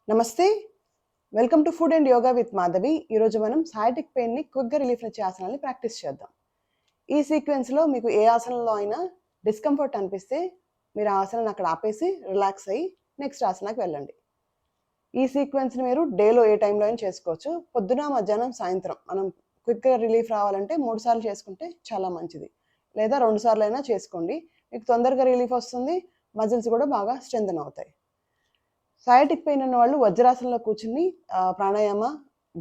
నమస్తే. Welcome to food and yoga with Madhavi. ఈరోజు మనం సయాటిక్ పెయిన్ని క్విక్గా రిలీఫ్ ఇచ్చే ఆసనాలని ప్రాక్టీస్ చేద్దాం. ఈ సీక్వెన్స్లో మీకు ఏ ఆసనంలో అయినా డిస్కంఫర్ట్ అనిపిస్తే మీరు ఆ ఆసనాన్ని అక్కడ ఆపేసి రిలాక్స్ అయ్యి నెక్స్ట్ ఆసనాకి వెళ్ళండి. ఈ సీక్వెన్స్ని మీరు డేలో ఏ టైంలో అయినా చేసుకోవచ్చు. పొద్దున, మధ్యాహ్నం, సాయంత్రం మనం క్విక్గా రిలీఫ్ రావాలంటే 3 సార్లు చేసుకుంటే చాలా మంచిది. లేదా 2 సార్లు అయినా చేసుకోండి. మీకు తొందరగా రిలీఫ్ వస్తుంది, మజిల్స్ కూడా బాగా స్ట్రెంథెన్ అవుతాయి. సయాటిక్ పెయిన్ ఉన్న వాళ్ళు వజ్రాసనంలో కూర్చుని ప్రాణాయామ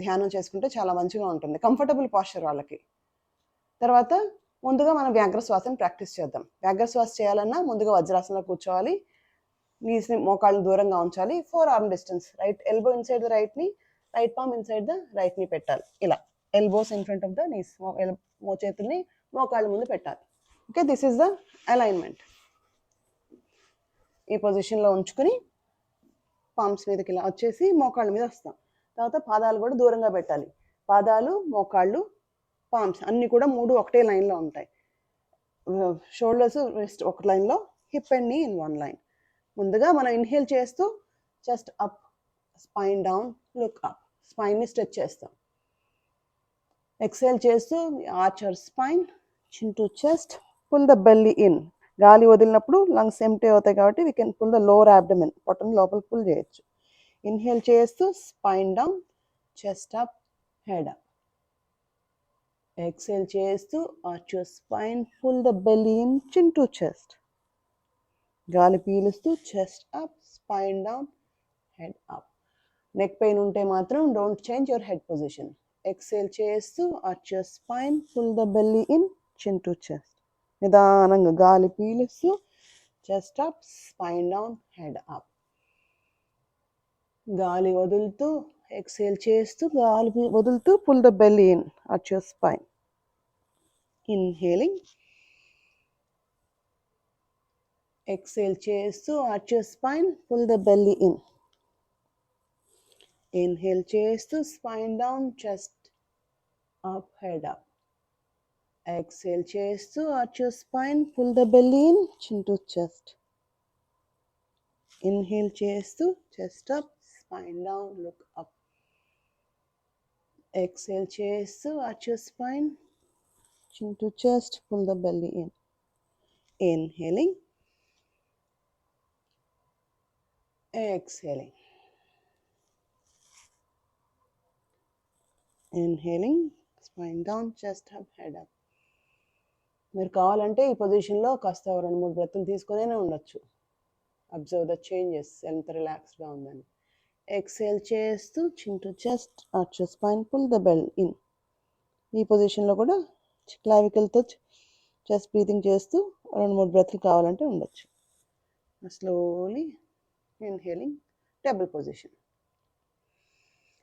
ధ్యానం చేసుకుంటే చాలా మంచిగా ఉంటుంది. కంఫర్టబుల్ పాస్చర్ వాళ్ళకి. తర్వాత ముందుగా మనం వ్యాఘ్రశ్వాసని ప్రాక్టీస్ చేద్దాం. వ్యాఘ్రశ్వాస చేయాలన్నా ముందుగా వజ్రాసనంలో కూర్చోవాలి. నీస్ని మోకాళ్ళని దూరంగా ఉంచాలి. 4 arm distance. Right elbow inside the right knee, right palm inside the right knee పెట్టాలి. ఇలా elbows in front of the knees. చేతుల్ని మోకాళ్ళ ముందు పెట్టాలి. Okay, this is the alignment. ఈ పొజిషన్లో ఉంచుకుని పామ్స్ మీదకి ఇలా వచ్చేసి మోకాళ్ళ మీద వస్తాం. తర్వాత పాదాలు కూడా దూరంగా పెట్టాలి. పాదాలు, మోకాళ్ళు, పామ్స్ అన్నీ కూడా 3 ఒకటే లైన్లో ఉంటాయి. షోల్డర్స్, రిస్ట్ ఒక లైన్లో, hip and knee in 1 line. ముందుగా మనం ఇన్హేల్ చేస్తూ chest up, spine down, look up. స్పైన్ని స్ట్రెచ్ చేస్తాం. ఎక్సేల్ చేస్తూ arch your spine, chin to chest, pull the belly in. గాలి వదిలినప్పుడు లంగ్స్ ఎంప్టీ అవుతాయి కాబట్టి we can pull the lower abdomen. పొట్టను లోపల పుల్ చేయొచ్చు. ఇన్హేల్ చేస్తూ spine down, chest up, head up. Exhale చేస్తూ arch your spine, pull the belly in, chin to chest. గాలి పీలుస్తూ chest up, spine down, head up. Neck pain ఉంటే మాత్రం don't change your head position. Exhale చేస్తూ arch your spine, pull the belly in, chin to chest. నిదానంగా గాలి పీలుస్తూ chest up, spine down, head up. గాలి వదులుతూ ఎక్సేల్ చేస్తూ గాలి వదులుతూ pull the belly in, arch your spine. Inhaling. Exhale చేస్తూ arch your spine, pull the belly in. Inhale చేస్తూ spine down, chest up, head up. Exhale చేస్తూ arch your spine, pull the belly in, chin to chest. Inhale చేస్తూ chest up, spine down, look up. Exhale చేస్తూ arch your spine, chin to chest, pull the belly in. Inhaling, exhaling. Inhaling, spine down, chest up, head up. మీరు కావాలంటే ఈ పొజిషన్లో కాస్త 2-3 బ్రెత్తులు తీసుకునే ఉండొచ్చు. Observe the changes, ఎంత రిలాక్స్డ్గా ఉందని. ఎక్సేల్ చేస్తూ chin to chest, arch your spine, pull the belly in. ఈ పొజిషన్లో కూడా క్లావికల్తో చెస్ట్ బ్రీతింగ్ చేస్తూ 2-3 బ్రెత్తులు కావాలంటే ఉండొచ్చు. Slowly inhaling, table position.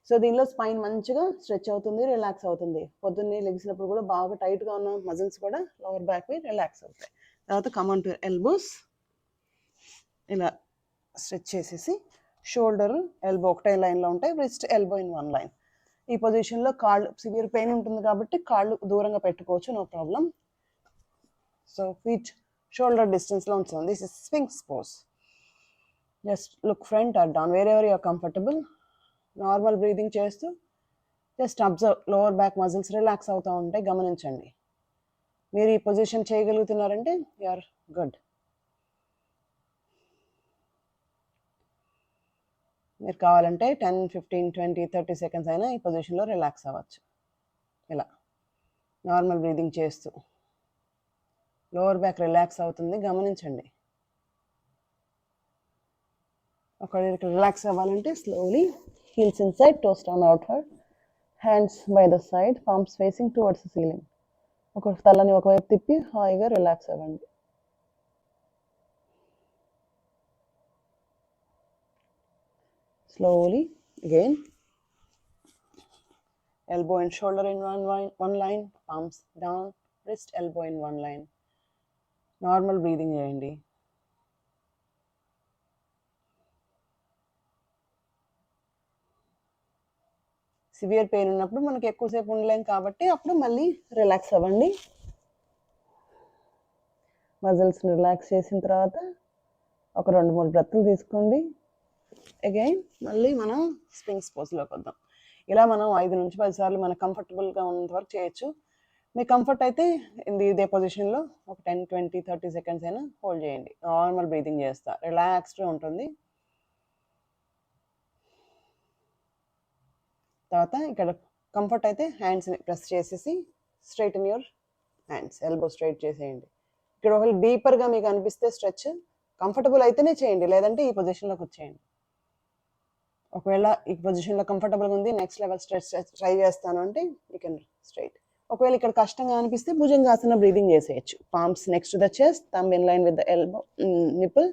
So దీనిలో స్పైన్ మంచిగా స్ట్రెచ్ అవుతుంది, రిలాక్స్ అవుతుంది. పొద్దున్నే లెగిసినప్పుడు కూడా బాగా టైట్గా ఉన్న మజిల్స్ కూడా లోవర్ బ్యాక్వి రిలాక్స్ అవుతాయి. తర్వాత కమాన్ టు ఎల్బోస్. ఇలా స్ట్రెచ్ చేసేసి షోల్డర్, ఎల్బో ఒకటే లైన్లో ఉంటాయి. Wrist, elbow in 1 line. ఈ పొజిషన్లో కాళ్ళు సివియర్ పెయిన్ ఉంటుంది కాబట్టి కాళ్ళు దూరంగా పెట్టుకోవచ్చు, no problem. So feet shoulder డిస్టెన్స్లో ఉంచుతాం. This is sphinx pose. Just look front or down, wherever you're comfortable. Normal breathing చేస్తూ just observe, lower back muscles relax అవుతూ ఉంటాయి, గమనించండి. మీరు ఈ పొజిషన్ చేయగలుగుతున్నారంటే యూఆర్ గుడ్. మీరు కావాలంటే 10, 15, 20, 30 సెకండ్స్ అయినా ఈ పొజిషన్లో రిలాక్స్ అవ్వచ్చు. ఇలా నార్మల్ బ్రీదింగ్ చేస్తూ లోవర్ బ్యాక్ రిలాక్స్ అవుతుంది, గమనించండి. ఒకవేళ రిలాక్స్ అవ్వాలంటే slowly heels inside, toes down outward, hands by the side, palms facing towards the ceiling. ఒక తలని ఒకవైపు తిప్పి హాయిగా రిలాక్స్ అవ్వండి. Slowly again, elbow and shoulder in one line, palms down, wrist, elbow in 1 line. Normal breathing చేయండి. Severe pain ఉన్నప్పుడు మనకి ఎక్కువసేపు ఉండలేం కాబట్టి అప్పుడు మళ్ళీ రిలాక్స్ అవ్వండి. మజిల్స్ని రిలాక్స్ చేసిన తర్వాత ఒక 2-3 బ్రెత్తులు తీసుకోండి. అగైన్ మళ్ళీ మనం స్ప్రింగ్స్ పోజ్లోకి వద్దాం. ఇలా మనం 5 నుంచి 10 సార్లు మనకు కంఫర్టబుల్గా ఉన్నంత వరకు చేయొచ్చు. మీకు కంఫర్ట్ అయితే ఇదే పొజిషన్లో ఒక 10, 20, 30 సెకండ్స్ అయినా హోల్డ్ చేయండి. నార్మల్ బ్రీతింగ్ చేస్తా, రిలాక్స్డ్గా ఉంటుంది. తర్వాత ఇక్కడ కంఫర్ట్ అయితే హ్యాండ్స్ని ప్రెస్ చేసేసి straight in your hands, elbow straight చేసేయండి. ఇక్కడ ఒకవేళ డీపర్గా మీకు అనిపిస్తే స్ట్రెచ్ కంఫర్టబుల్ అయితేనే చేయండి, లేదంటే ఈ పొజిషన్లోకి వచ్చేయండి. ఒకవేళ ఈ పొజిషన్లో కంఫర్టబుల్గా ఉంది, నెక్స్ట్ లెవెల్ స్ట్రెచ్ ట్రై చేస్తాను అంటే యూ కెన్ స్ట్రైట్. ఒకవేళ ఇక్కడ కష్టంగా అనిపిస్తే భుజంగాసన బ్రీదింగ్ చేసేయచ్చు. Palms next to the chest, thumb in line with the elbow, nipple,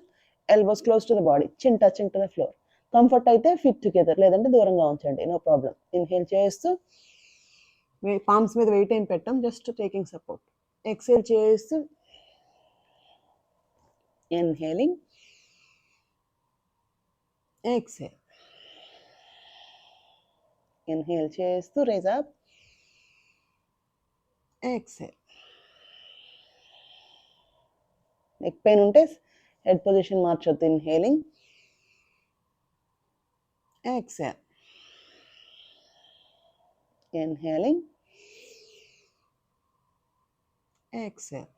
elbows close to the body, chin touching to the floor. Comfort అయితే feet together, లేదంటే దూరంగా ఉంచండి, నో ప్రాబ్లం. ఇన్హేల్ చేస్తూ పామ్స్ మీద వెయిట్ ఏం పెట్టాం, just taking support. Exhale చేస్తూ inhaling, exhale. Inhale చేస్తూ rise up, exhale. Neck pain ఉంటే హెడ్ పొజిషన్ మార్చొద్దు. Inhaling, exhale. Inhaling, exhale.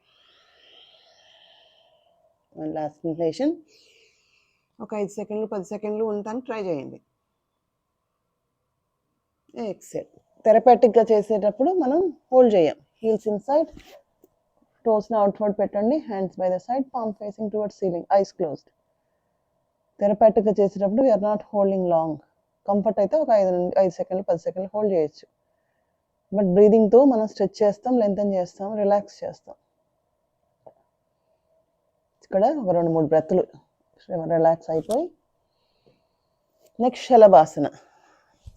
One last inhalation. ఒక 5 సెకండ్లు 10 సెకండ్లు ఉంటాను, ట్రై చేయండి. ఎక్సేల్. థెరపాటిక్గా చేసేటప్పుడు మనం హోల్డ్ చేయం. హీల్స్ ఇన్సైడ్, టోస్ని అవుట్వర్డ్ పెట్టండి, hands by the side, palm facing towards ceiling, eyes closed. థెరపాటిక్గా చేసేటప్పుడు we're not holding long. Comfort అయితే ఒక 5 సెకండ్లు 10 సెకండ్లు హోల్డ్ చేయొచ్చు. బట్ బ్రీదింగ్తో మనం స్ట్రెచ్ చేస్తాం, లెంతన్ చేస్తాం, రిలాక్స్ చేస్తాం. ఇక్కడ ఒక 2-3 బ్రెత్తులు రిలాక్స్ అయిపోయి నెక్స్ట్ శలభాసన.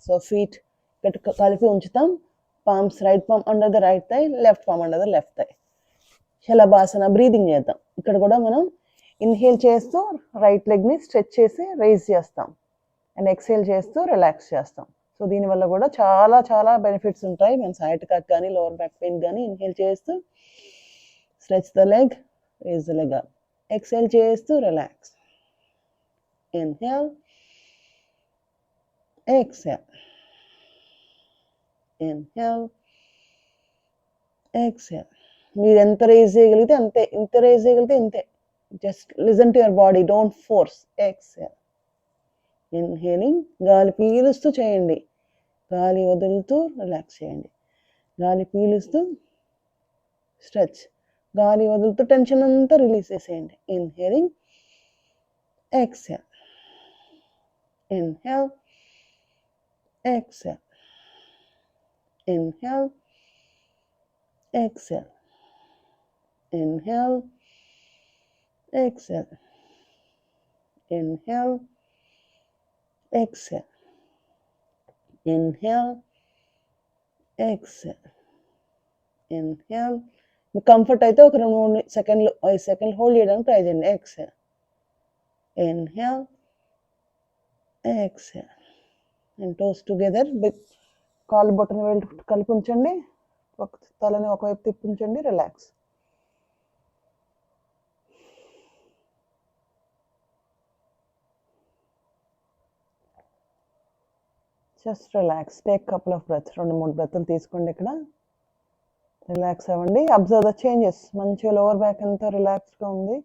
సో ఫీట్ ఇక్కడ కలిపి ఉంచుతాం, palms right palm under the right thigh, left palm under the left thigh. Shalabhasana breathing చేద్దాం. ఇక్కడ కూడా మనం ఇన్హేల్ చేస్తూ రైట్ లెగ్ని స్ట్రెచ్ చేసి రైజ్ చేస్తాం, అండ్ ఎక్సేల్ చేస్తూ రిలాక్స్ చేస్తాం. సో దీనివల్ల కూడా చాలా చాలా బెనిఫిట్స్ ఉంటాయి. మన సైటికా కానీ లోవర్ బ్యాక్ పెయిన్ కానీ ఇన్హేల్ చేస్తూ stretch the leg, raise the leg up, exhale చేస్తూ relax. Inhale, exhale, inhale, exhale. మీరు ఎంత రేజ్ చేయగలిగితే అంతే, ఇంత రేజ్ చేయగలిగితే ఇంతే. Just listen to your body, don't force. Exhale. Inhaling, గాలి పీలుస్తూ చేయండి, గాలి వదులుతూ రిలాక్స్ చేయండి. గాలి పీలుస్తూ స్ట్రెచ్, గాలి వదులుతూ టెన్షన్ అంతా రిలీజ్ చేసేయండి. Inhaling, exhale. Inhale, exhale. Inhale, exhale. Inhale, exhale. Inhale, exhale. Inhale, exhale. Inhale. మీకు కంఫర్ట్ అయితే ఒక 2-3 సెకండ్లు 5 సెకండ్లు హోల్డ్ చేయడానికి ట్రై చేయండి. Exhale, inhale, exhale. And toes together. కాలు బొట్టను వేలు కలిపి ఉంచండి, తలని ఒకవైపు తిప్పించండి, relax. Just relax. Take couple of breath, 2-3 బ్రెత్తులు తీసుకోండి. ఇక్కడ రిలాక్స్ అవ్వండి. Observe the changes. మంచిగా లోవర్ బ్యాక్ అంతా రిలాక్స్డ్గా ఉంది,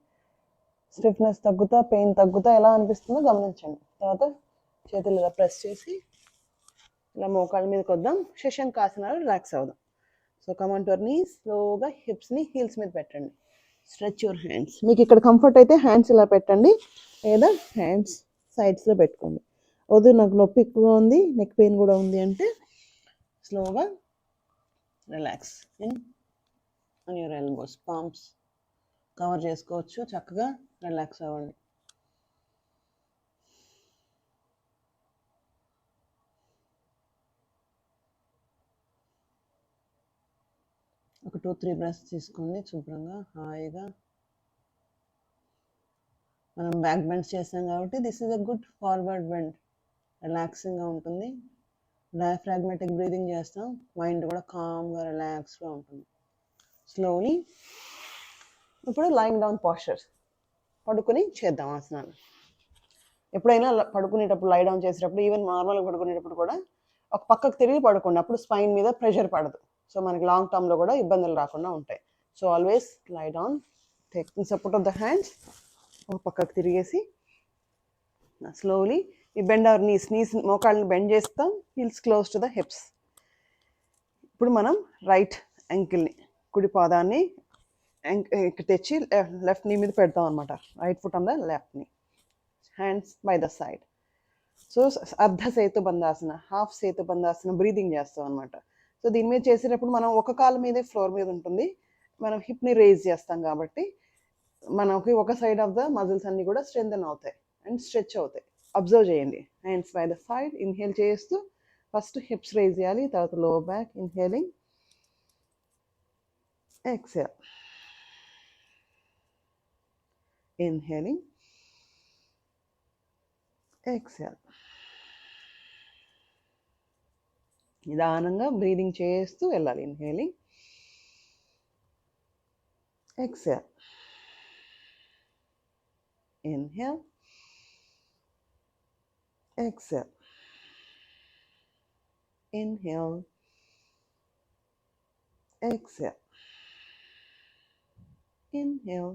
స్టిఫ్నెస్ తగ్గుతా, పెయిన్ తగ్గుతా, ఎలా అనిపిస్తుందో గమనించండి. తర్వాత చేతులు ఇలా ప్రెస్ చేసి ఇలా మోకాళ్ళ మీదకి వద్దాం, శశంకాసనాలు రిలాక్స్ అవుదాం. So come on to your knees, స్లోగా హిప్స్ని హీల్స్ మీద పెట్టండి, స్ట్రెచ్ యువర్ హ్యాండ్స్. మీకు ఇక్కడ కంఫర్ట్ అయితే హ్యాండ్స్ ఇలా పెట్టండి, లేదా హ్యాండ్స్ సైడ్స్లో పెట్టుకోండి. వద్దు నాకు నొప్పి ఎక్కువ ఉంది, నెక్ పెయిన్ కూడా ఉంది అంటే స్లోగా relax in on your elbows, palms cover చేసుకోవచ్చు, చక్కగా రిలాక్స్ అవ్వండి. ఒక 2-3 బ్రెత్స్ తీసుకోండి, శుభ్రంగా హాయిగా. మనం బ్యాక్ బెండ్స్ చేస్తాం కాబట్టి this is a good forward bend, రిలాక్సింగ్గా ఉంటుంది. డయాఫ్రాగ్మాటిక్ బ్రీదింగ్ చేస్తాం, మైండ్ కూడా కామ్గా రిలాక్స్గా ఉంటుంది. స్లోలీ ఇప్పుడు లైయింగ్ డౌన్ పోస్చర్, పడుకొని చేద్దాం ఆసనాలు. ఎప్పుడైనా పడుకునేటప్పుడు లై డౌన్ చేసేటప్పుడు ఈవెన్ నార్మల్గా పడుకునేటప్పుడు కూడా ఒక పక్కకు తిరిగి పడుకోండి, అప్పుడు స్పైన్ మీద ప్రెషర్ పడదు. సో మనకి లాంగ్ టర్మ్లో కూడా ఇబ్బందులు రాకుండా ఉంటాయి. So always lie down, taking support of the hands, ఒక పక్కకు తిరిగేసి స్లోలీ ఈ బెండ్ అవర్ నీస్ మోకాళ్ళని బెండ్ చేస్తాం, heels close to the hips. ఇప్పుడు మనం రైట్ యాంకిల్ని, కుడి పాదాన్ని తెచ్చి లెఫ్ట్ నీ మీద పెడతాం అనమాట. Right foot on the left knee, hands by the side. So అర్ధ సేతు బంధాసన, హాఫ్ సేతు బంధాసన బ్రీదింగ్ చేస్తాం అనమాట. సో దీని మీద చేసేటప్పుడు మనం ఒక కాలు మీదే ఫ్లోర్ మీద ఉంటుంది, మనం హిప్ని రేజ్ చేస్తాం కాబట్టి మనకి ఒక సైడ్ ఆఫ్ ద మజిల్స్ అన్నీ కూడా స్ట్రెంథెన్ అవుతాయి అండ్ స్ట్రెచ్ అవుతాయి. అబ్జర్వ్ చేయండి. Hands by the side, inhale చేస్తూ ఫస్ట్ హిప్స్ రేజ్ చేయాలి, తర్వాత లో back, inhaling, exhale, inhaling, exhale. నిదానంగా బ్రీదింగ్ చేస్తూ వెళ్ళాలి. Inhaling, exhale, inhale, exhale, inhale, exhale, inhale,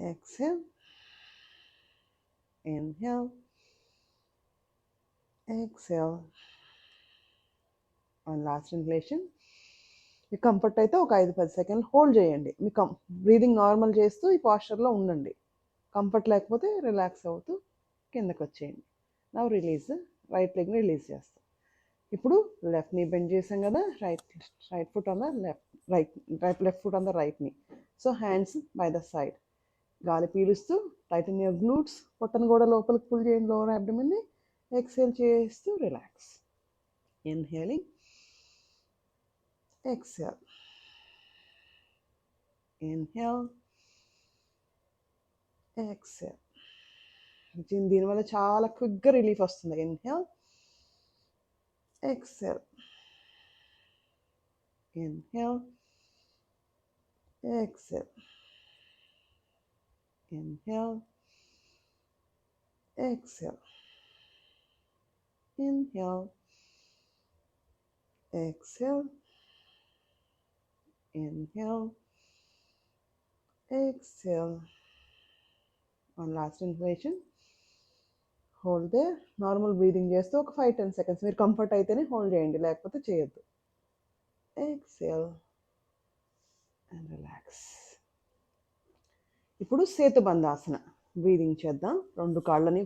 exhale, inhale, exhale. And last inhalation. మీకు కంఫర్ట్ అయితే ఒక 5-10 సెకండ్లు హోల్డ్ చేయండి. మీకు బ్రీదింగ్ నార్మల్ చేస్తూ ఈ పాస్చర్లో ఉండండి. కంఫర్ట్ లేకపోతే రిలాక్స్ అవుతూ కిందకు వచ్చేయండి. నౌ రిలీజ్, రైట్ లెగ్ని రిలీజ్ చేస్తాం. ఇప్పుడు లెఫ్ట్ నీ బెండ్ చేసాం కదా, right foot on the left foot on the right knee. So hands by the side, గాలి పీలుస్తూ టైటన్ యువర్ గ్లూట్స్, పొట్టను కూడా లోపలికి పుల్ చేయండి, లోవర్ అబ్డమెన్ని. ఎక్సేల్ చేస్తూ relax. Inhaling, exhale, inhale, exhale. దీనివల్ల చాలా క్విక్గా రిలీఫ్ వస్తుంది. Inhale, exhale, inhale, exhale, inhale, exhale, inhale, exhale, inhale, exhale. One last inhalation. Hold they. Normal breathing చేస్తూ ఒక 5-10 సెకండ్స్ మీరు కంఫర్ట్ అయితేనే హోల్డ్ చేయండి, లేకపోతే చేయొద్దు. Exhale and relax. ఇప్పుడు సేతుబంధాసన బ్రీదింగ్ చేద్దాం. 2 కాళ్ళని,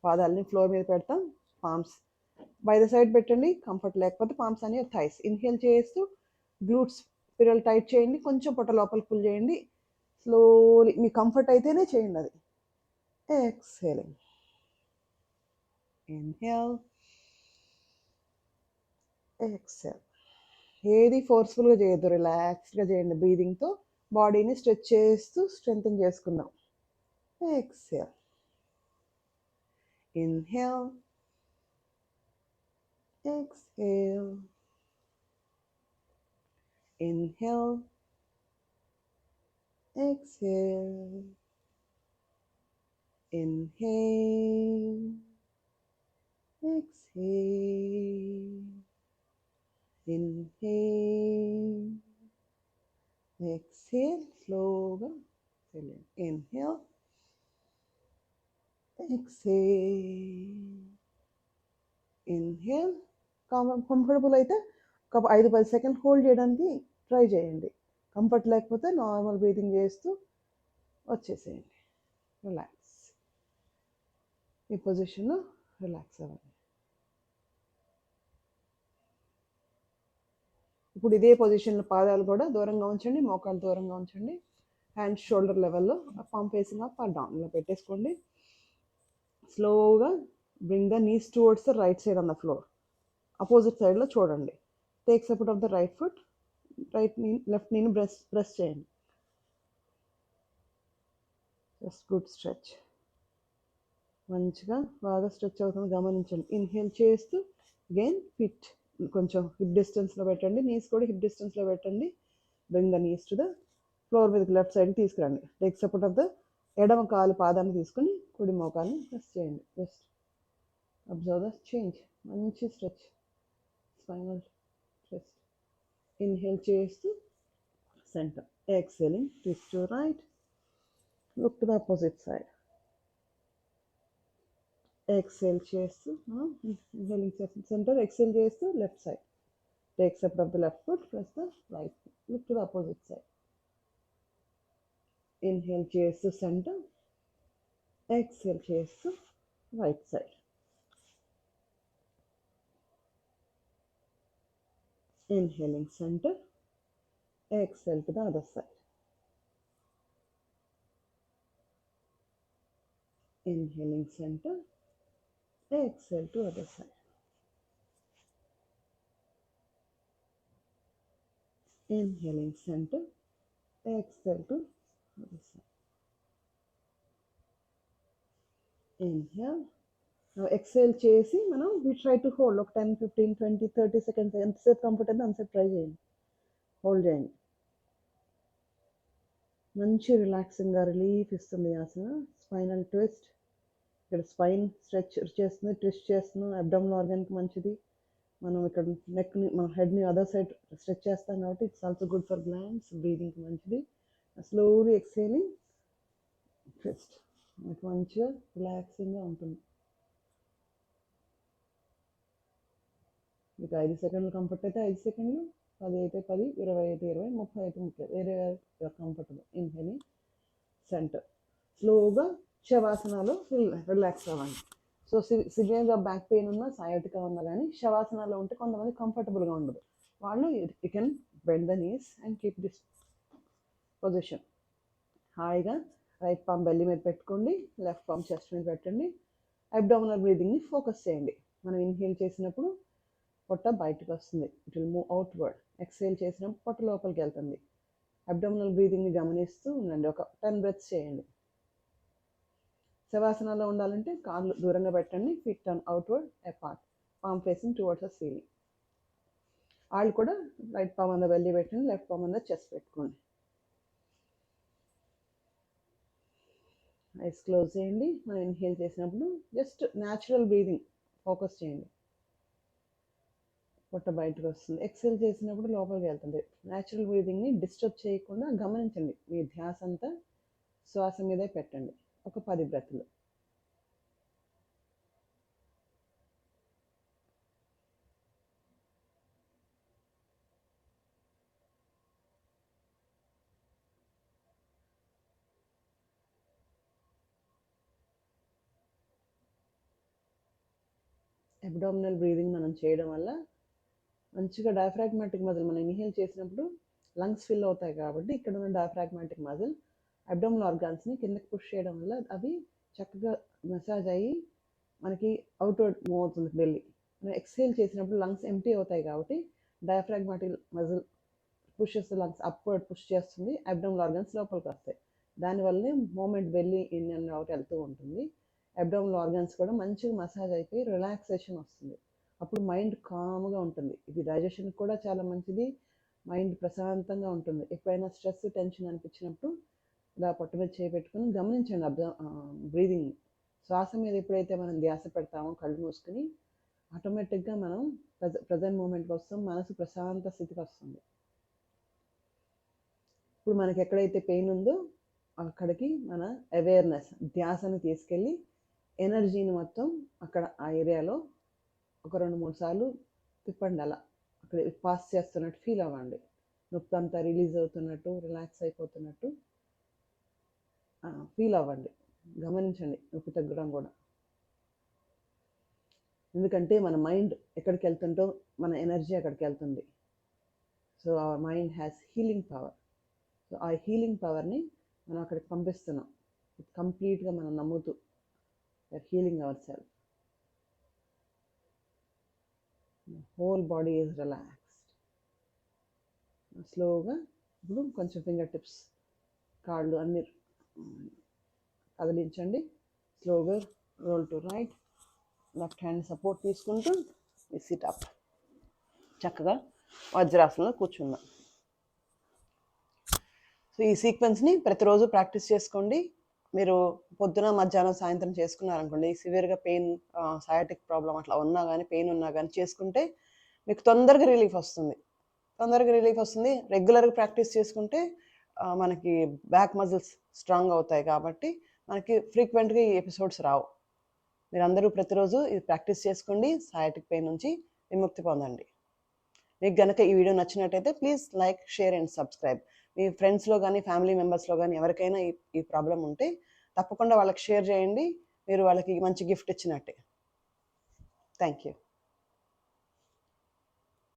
పాదాలని ఫ్లోర్ మీద పెడతాం. పామ్స్ బై ద సైడ్ పెట్టండి, కంఫర్ట్ లేకపోతే పామ్స్ అని థైస్. ఇన్హేల్ చేస్తూ గ్లూట్స్ పిరల్ టైట్ చేయండి, కొంచెం పొట్ట లోపలికి పుల్ చేయండి. స్లోలీ మీ కంఫర్ట్ అయితేనే చేయండి అది. Exhaling, inhale, exhale. ఏది ఫోర్స్ఫుల్గా చేయొద్దు, రిలాక్స్గా చేయండి. బ్రీదింగ్తో బాడీని స్ట్రెచ్ చేస్తూ స్ట్రెంగ్తన్ చేసుకుందాం. Exhale, inhale, exhale, inhale, exhale, inhale, exhale, inhale, exhale, slowగా inhale, exhale, inhale. Comfortable అయితే ఒక 5-10 సెకండ్ హోల్డ్ చేయడానికి ట్రై చేయండి. కంఫర్ట్ లేకపోతే నార్మల్ బ్రీతింగ్ చేస్తూ వచ్చేసేయండి. రిలాక్స్. ఈ పొజిషన్లో రిలాక్స్ అవ్వండి. ఇప్పుడు ఇదే పొజిషన్లో పాదాలు కూడా దూరంగా ఉంచండి, మోకాలు దూరంగా ఉంచండి. హ్యాండ్స్ షోల్డర్ లెవెల్లో, పంప్ ఫేసింగ్ అప్ ఆర్ డౌన్ ఇలా పెట్టేసుకోండి. స్లోగా bring the knees towards the right side on the floor. Opposite సైడ్లో చూడండి. Take support of the right foot, left నీని ప్రెస్ చేయండి. Just good stretch. మంచిగా బాగా స్ట్రెచ్ అవుతుంది గమనించండి. ఇన్హేల్ చేస్తూ అగైన్ ఫిట్ కొంచెం హిప్ డిస్టెన్స్లో పెట్టండి, నీస్ కూడా హిప్ డిస్టెన్స్లో పెట్టండి. Bring the knees to the floor మీదకి లెఫ్ట్ సైడ్కి తీసుకురండి. టేక్ సపోర్ట్ ఆఫ్ ద ఎడమ కాలు పాదాన్ని తీసుకుని కుడి మోకాల్ని ప్రెస్ చేయండి. Just observe the change. మంచి స్ట్రెచ్, స్పైనల్ ట్విస్ట్. ఇన్హేల్ చేస్తూ center, exhaling twist to right, look to the opposite side. Exhale చేస్తూ ఇన్హేలింగ్ చేస్తూ సెంటర్, ఎక్సేల్ చేస్తూ left side. Take step of the left foot, press the right foot. Look to the opposite side. Inhale, chest to center. Exhale, chest to right side. Inhaling center. Exhale to the other side. Inhaling center. Exhale to other side. Inhaling center, exhale to other side. Inhale. Now exhale చేసి మనం we try to hold ఒక 10, 15, 20, 30 seconds ఎంతసేపు comfort అయితే అంతసేపు try చేయండి. Hold చేయండి. మంచి రిలాక్సింగ్గా relief ఇస్తుంది ఆసన. స్పైనల్ ట్విస్ట్, ఇక్కడ స్పైన్ స్ట్రెచ్ చేస్తుంది, ట్విస్ట్ చేస్తున్నాం. అబ్డామినల్ ఆర్గాన్కి మంచిది. మనం ఇక్కడ నెక్ని, మన హెడ్ని అదర్ సైడ్ స్ట్రెచ్ చేస్తాం కాబట్టి it's also good for glands, బ్రీదింగ్కి మంచిది. స్లోలీ ఎక్సేలింగ్ ట్విస్ట్, మనకి మంచిగా రిలాక్సింగ్గా ఉంటుంది. మీకు 5 సెకండ్లు కంఫర్ట్ అయితే 5 సెకండ్లు, 10 అయితే 10, 20 అయితే 20, 30 అయితే 30, వేరే కంఫర్టబుల్. Inhaling centre. స్లోగా శవాసనాలు రిలాక్స్ అవ్వండి. సో సివియర్గా బ్యాక్ పెయిన్ ఉన్నా, సయాటికా ఉన్నా కానీ శవాసనాలో ఉంటే కొంతమంది కంఫర్టబుల్గా ఉండదు. వాళ్ళు you can bend the knees and keep this position. హాయిగా రైట్ పామ్ బెల్లి మీద పెట్టుకోండి, లెఫ్ట్ పామ్ చెస్ట్ మీద పెట్టండి. అబ్డామినల్ బ్రీదింగ్ని ఫోకస్ చేయండి. మనం ఇన్హేల్ చేసినప్పుడు పొట్ట బయటకు వస్తుంది, it will move outward. Exhale చేసినప్పుడు పొట్ట లోపలికి వెళ్తుంది. అబ్డామినల్ బ్రీదింగ్ని గమనిస్తూ ఉండండి. ఒక 10 బ్రెత్స్ చేయండి. శవాసనాలో ఉండాలంటే కాళ్ళు దూరంగా పెట్టండి, feet turn outward apart, palm facing towards the ceiling. వాళ్ళు కూడా రైట్ పామ్ అంద బెల్లి పెట్టండి, లెఫ్ట్ పామ్ అంద చెస్ట్ పెట్టుకోండి. ఐస్ క్లోజ్ చేయండి. మనం ఇన్హేల్ చేసినప్పుడు జస్ట్ న్యాచురల్ బ్రీదింగ్ ఫోకస్ చేయండి, పొట్ట బయటకు వస్తుంది. ఎక్సేల్ చేసినప్పుడు లోపలికి వెళ్తుంది. న్యాచురల్ బ్రీదింగ్ని డిస్టర్బ్ చేయకుండా గమనించండి. మీ ధ్యాస అంతా శ్వాస మీదే పెట్టండి. ఒక 10 బ్రెత్లు. అబ్డామినల్ బ్రీదింగ్ మనం చేయడం వల్ల మంచిగా డయాఫ్రాగ్మాటిక్ మజిల్, మనం ఇన్హేల్ చేసినప్పుడు లంగ్స్ ఫిల్ అవుతాయి కాబట్టి ఇక్కడ ఉన్న డయాఫ్రాగ్మాటిక్ మజిల్ అబ్డామినల్ ఆర్గాన్స్ని కిందకి పుష్ చేయడం వల్ల అవి చక్కగా మసాజ్ అయ్యి మనకి అవుట్వర్డ్ మూవ్ అవుతుంది బెల్లి. మనం ఎక్స్హేల్ చేసినప్పుడు లంగ్స్ ఎంటీ అవుతాయి కాబట్టి డయాఫ్రాగ్మాటిక్ మజిల్ పుష్ చేస్తే లంగ్స్ అప్వర్డ్ పుష్ చేస్తుంది, అబ్డామినల్ ఆర్గాన్స్ లోపలికి వస్తాయి. దానివల్లనే moment belly in and out వెళ్తూ ఉంటుంది. అబ్డామినల్ ఆర్గాన్స్ కూడా మంచిగా మసాజ్ అయిపోయి రిలాక్సేషన్ వస్తుంది. అప్పుడు మైండ్ కామ్గా ఉంటుంది. ఇది డైజెషన్కి కూడా చాలా మంచిది, మైండ్ ప్రశాంతంగా ఉంటుంది. ఎప్పుడైనా స్ట్రెస్, టెన్షన్ అనిపించినప్పుడు ఇలా పొట్ట మీద చేపెట్టుకుని గమనించండి బ్రీదింగ్. శ్వాస మీద ఎప్పుడైతే మనం ధ్యాస పెడతామో కళ్ళు మూసుకుని ఆటోమేటిక్గా మనం ప్రజెంట్ మూమెంట్కి వస్తాం, మనసు ప్రశాంత స్థితికి వస్తుంది. ఇప్పుడు మనకి ఎక్కడైతే పెయిన్ ఉందో అక్కడికి మన అవేర్నెస్ ధ్యాసను తీసుకెళ్ళి ఎనర్జీని మొత్తం అక్కడ ఆ ఏరియాలో ఒక 2-3 సార్లు తిప్పండి. అలా అక్కడ పాస్ చేస్తున్నట్టు ఫీల్ అవ్వండి. నొప్పి అంతా రిలీజ్ అవుతున్నట్టు, రిలాక్స్ అయిపోతున్నట్టు ఫీల్ అవ్వండి. గమనించండి నొప్పి తగ్గడం కూడా. ఎందుకంటే మన మైండ్ ఎక్కడికి వెళ్తుంటో మన ఎనర్జీ అక్కడికి వెళ్తుంది. So our mind has healing power. So ఆ హీలింగ్ పవర్ని మనం అక్కడికి పంపిస్తున్నాం. కంప్లీట్గా మనం నమ్ముతూ healing our self. Whole body is relaxed. స్లోగా ఇప్పుడు కొంచెం ఫింగర్ టిప్స్, కాళ్ళు అన్ని కదిలించండి. స్లోగా roll to right, left hand support తీసుకుంటూ సిట్ అప్. చక్కగా వజ్రాసనంలో కూర్చుందాం. సో ఈ సీక్వెన్స్ని ప్రతిరోజు ప్రాక్టీస్ చేసుకోండి. మీరు పొద్దున మధ్యాహ్నం సాయంత్రం చేసుకున్నారనుకోండి, సివియర్గా పెయిన్ సయాటిక్ ప్రాబ్లం అట్లా ఉన్నా కానీ పెయిన్ ఉన్నా కానీ చేసుకుంటే మీకు తొందరగా రిలీఫ్ వస్తుంది. రెగ్యులర్గా ప్రాక్టీస్ చేసుకుంటే మనకి బ్యాక్ మజిల్స్ స్ట్రాంగ్ అవుతాయి కాబట్టి మనకి ఫ్రీక్వెంట్గా ఈ ఎపిసోడ్స్ రావు. మీరందరూ ప్రతిరోజు ఇది ప్రాక్టీస్ చేసుకోండి, సయాటిక్ పెయిన్ నుంచి విముక్తి పొందండి. మీకు కనుక ఈ వీడియో నచ్చినట్టయితే please like, share and subscribe. మీ ఫ్రెండ్స్లో కానీ ఫ్యామిలీ మెంబర్స్లో కానీ ఎవరికైనా ఈ ప్రాబ్లం ఉంటే తప్పకుండా వాళ్ళకి షేర్ చేయండి. మీరు వాళ్ళకి మంచి గిఫ్ట్ ఇచ్చినట్టే. Thank you.